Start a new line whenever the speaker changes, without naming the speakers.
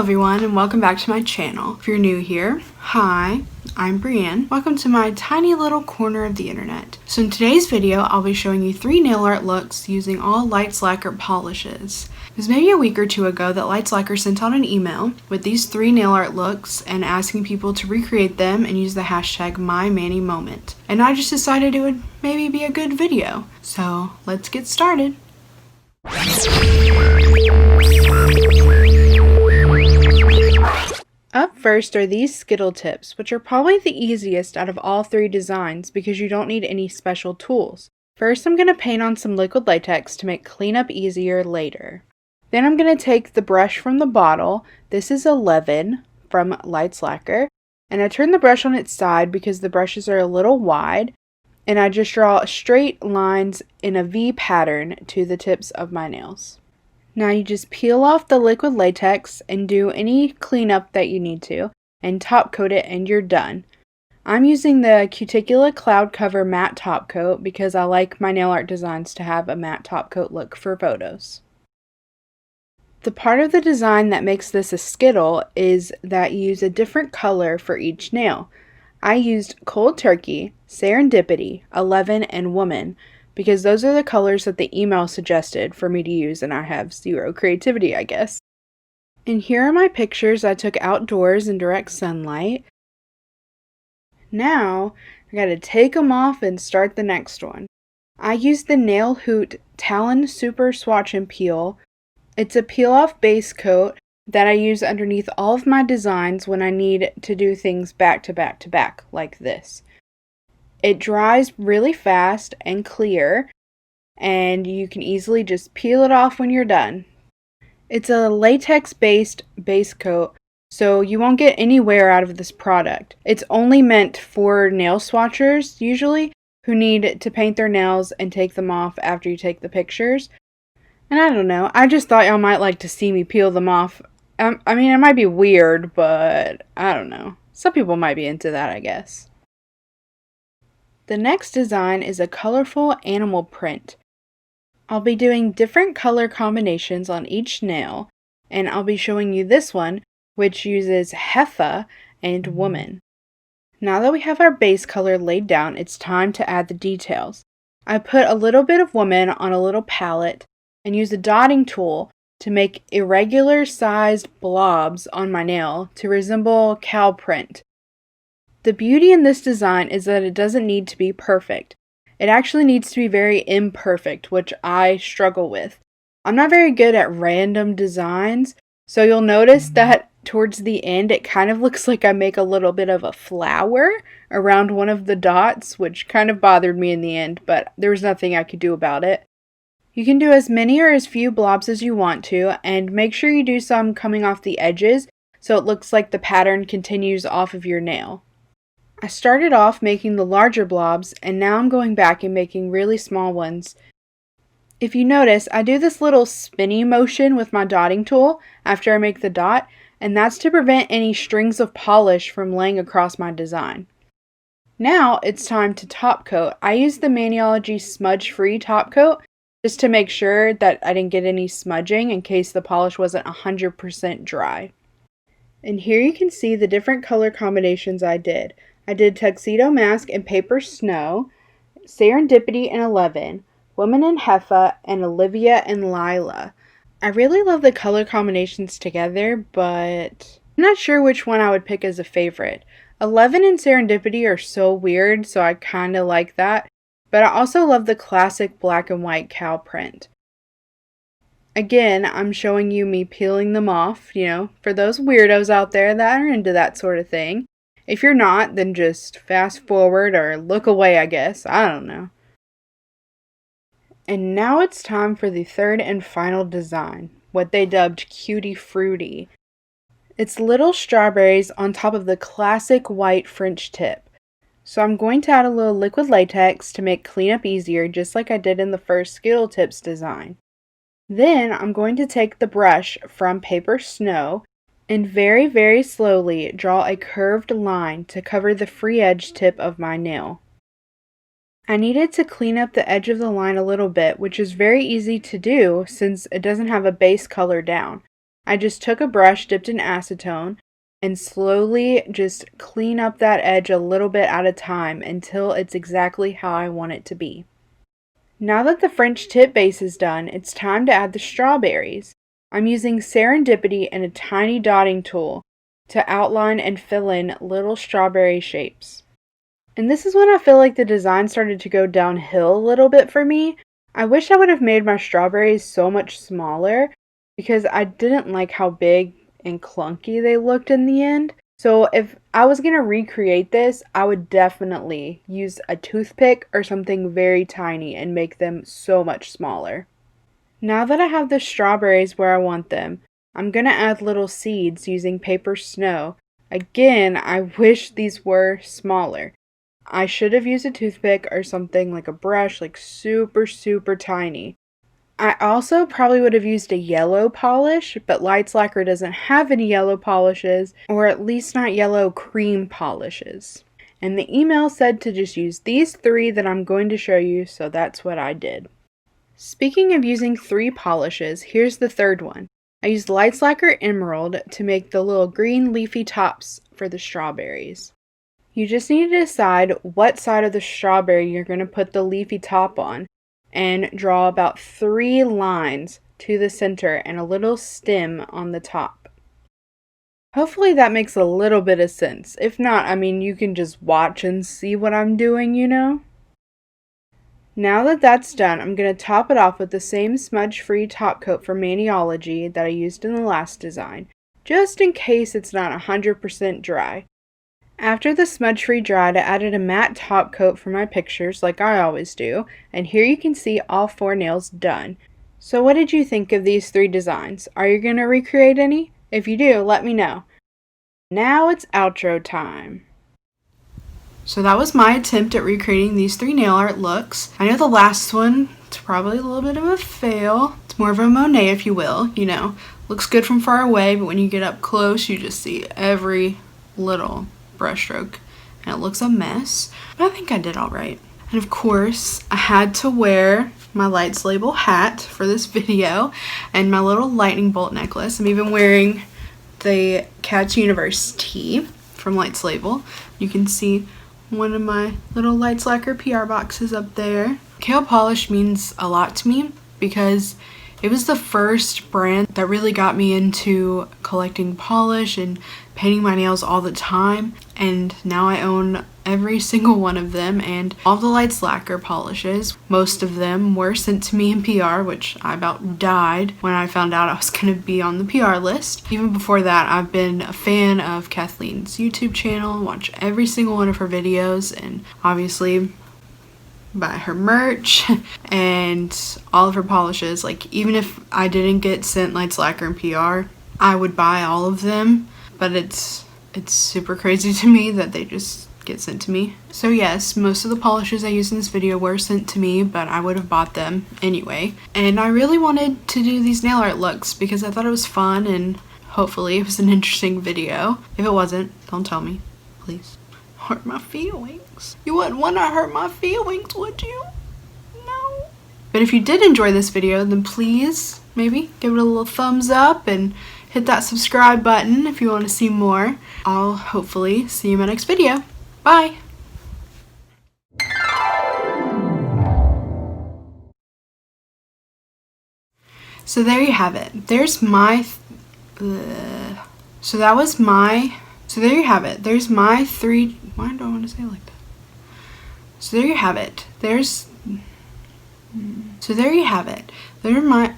everyone, and welcome back to my channel. If you're new here, hi, I'm Brienne. Welcome to my tiny little corner of the internet. So in today's video, I'll be showing you 3 nail art looks using all Lights Lacquer polishes. It was maybe a week or two ago that Lights Lacquer sent out an email with these 3 nail art looks and asking people to recreate them and use the hashtag MYMANIMOMENT. And I just decided it would maybe be a good video. So let's get started. Up first are these Skittle tips, which are probably the easiest out of all 3 designs because you don't need any special tools. First, I'm going to paint on some liquid latex to make cleanup easier later. Then I'm going to take the brush from the bottle. This is 11 from Lights Lacquer, and I turn the brush on its side because the brushes are a little wide, and I just draw straight lines in a V pattern to the tips of my nails. Now you just peel off the liquid latex and do any cleanup that you need to, and top coat it, and you're done. I'm using the Cuticula Cloud Cover matte top coat because I like my nail art designs to have a matte top coat look for photos. The part of the design that makes this a Skittle is that you use a different color for each nail. I used Cold Turkey, Serendipity, 11, and Woman, because those are the colors that the email suggested for me to use, and I have zero creativity, I guess. And here are my pictures I took outdoors in direct sunlight. Now, I gotta take them off and start the next one. I used the Nail Hoot Talon Super Swatch and Peel. It's a peel-off base coat that I use underneath all of my designs when I need to do things back to back to back, like this. It dries really fast and clear, and you can easily just peel it off when you're done. It's a latex-based base coat, so you won't get any wear out of this product. It's only meant for nail swatchers, usually, who need to paint their nails and take them off after you take the pictures. And I don't know, I just thought y'all might like to see me peel them off. I mean, it might be weird, but I don't know. Some people might be into that, I guess. The next design is a colorful animal print. I'll be doing different color combinations on each nail, and I'll be showing you this one, which uses Jefa and Woman. Now that we have our base color laid down, it's time to add the details. I put a little bit of Woman on a little palette and use a dotting tool to make irregular sized blobs on my nail to resemble cow print. The beauty in this design is that it doesn't need to be perfect. It actually needs to be very imperfect, which I struggle with. I'm not very good at random designs, so you'll notice that towards the end it kind of looks like I make a little bit of a flower around one of the dots, which kind of bothered me in the end, but there was nothing I could do about it. You can do as many or as few blobs as you want to, and make sure you do some coming off the edges so it looks like the pattern continues off of your nail. I started off making the larger blobs, and now I'm going back and making really small ones. If you notice, I do this little spinny motion with my dotting tool after I make the dot, and that's to prevent any strings of polish from laying across my design. Now it's time to top coat. I used the Maniology Smudge Free top coat just to make sure that I didn't get any smudging in case the polish wasn't 100% dry. And here you can see the different color combinations I did. I did Tuxedo Mask and Paper Snow, Serendipity and 11, Woman and Jefa, and Olivia and Lyla. I really love the color combinations together, but I'm not sure which one I would pick as a favorite. 11 and Serendipity are so weird, so I kind of like that, but I also love the classic black and white cow print. Again, I'm showing you me peeling them off, for those weirdos out there that are into that sort of thing. If you're not, then just fast forward or look away, I guess. I don't know. And now it's time for the third and final design, what they dubbed Cutie Frutti. It's little strawberries on top of the classic white French tip. So I'm going to add a little liquid latex to make cleanup easier, just like I did in the first Skittle Tips design. Then I'm going to take the brush from Paper Snow and very, very slowly draw a curved line to cover the free edge tip of my nail. I needed to clean up the edge of the line a little bit, which is very easy to do since it doesn't have a base color down. I just took a brush dipped in acetone and slowly just clean up that edge a little bit at a time until it's exactly how I want it to be. Now that the French tip base is done, it's time to add the strawberries. I'm using Serendipity and a tiny dotting tool to outline and fill in little strawberry shapes. And this is when I feel like the design started to go downhill a little bit for me. I wish I would have made my strawberries so much smaller because I didn't like how big and clunky they looked in the end. So if I was going to recreate this, I would definitely use a toothpick or something very tiny and make them so much smaller. Now that I have the strawberries where I want them, I'm going to add little seeds using paper snow. Again, I wish these were smaller. I should have used a toothpick or something like a brush, like super, super tiny. I also probably would have used a yellow polish, but Lights Lacquer doesn't have any yellow polishes, or at least not yellow cream polishes. And the email said to just use these 3 that I'm going to show you, so that's what I did. Speaking of using 3 polishes, here's the 3rd one. I used Lights Lacquer Emerald to make the little green leafy tops for the strawberries. You just need to decide what side of the strawberry you're going to put the leafy top on, and draw about 3 lines to the center and a little stem on the top. Hopefully that makes a little bit of sense. If not, I mean, you can just watch and see what I'm doing, you know? Now that that's done, I'm going to top it off with the same smudge-free top coat from Maniology that I used in the last design, just in case it's not 100% dry. After the smudge-free dried, I added a matte top coat for my pictures like I always do, and here you can see all 4 nails done. So what did you think of these 3 designs? Are you going to recreate any? If you do, let me know. Now it's outro time. So that was my attempt at recreating these 3 nail art looks. I know the last one, it's probably a little bit of a fail. It's more of a Monet, if you will, you know. Looks good from far away, but when you get up close, you just see every little brushstroke and it looks a mess, but I think I did all right. And of course I had to wear my Lights label hat for this video and my little lightning bolt necklace. I'm even wearing the Cats Universe tee from Lights label. You can see one of my little Lights Lacquer PR boxes up there. Kale polish means a lot to me because it was the first brand that really got me into collecting polish and painting my nails all the time, and now I own every single one of them and all the Lights Lacquer polishes. Most of them were sent to me in PR, which I about died when I found out I was going to be on the PR list. Even before that, I've been a fan of Kathleen's YouTube channel, watch every single one of her videos, and obviously buy her merch and all of her polishes. Like, even if I didn't get sent Lights Lacquer and PR, I would buy all of them, but it's super crazy to me that they just get sent to me. So yes, most of the polishes I used in this video were sent to me, but I would have bought them anyway. And I really wanted to do these nail art looks because I thought it was fun and hopefully it was an interesting video. If it wasn't, don't tell me, please. Hurt my feelings. You wouldn't want to hurt my feelings, would you? No. But if you did enjoy this video, then please maybe give it a little thumbs up and hit that subscribe button if you want to see more. I'll hopefully see you in my next video. Bye. So there you have it. There's my so there you have it. There's my 3. Why do I want to say it like that? So there you have it. So there you have it. There are my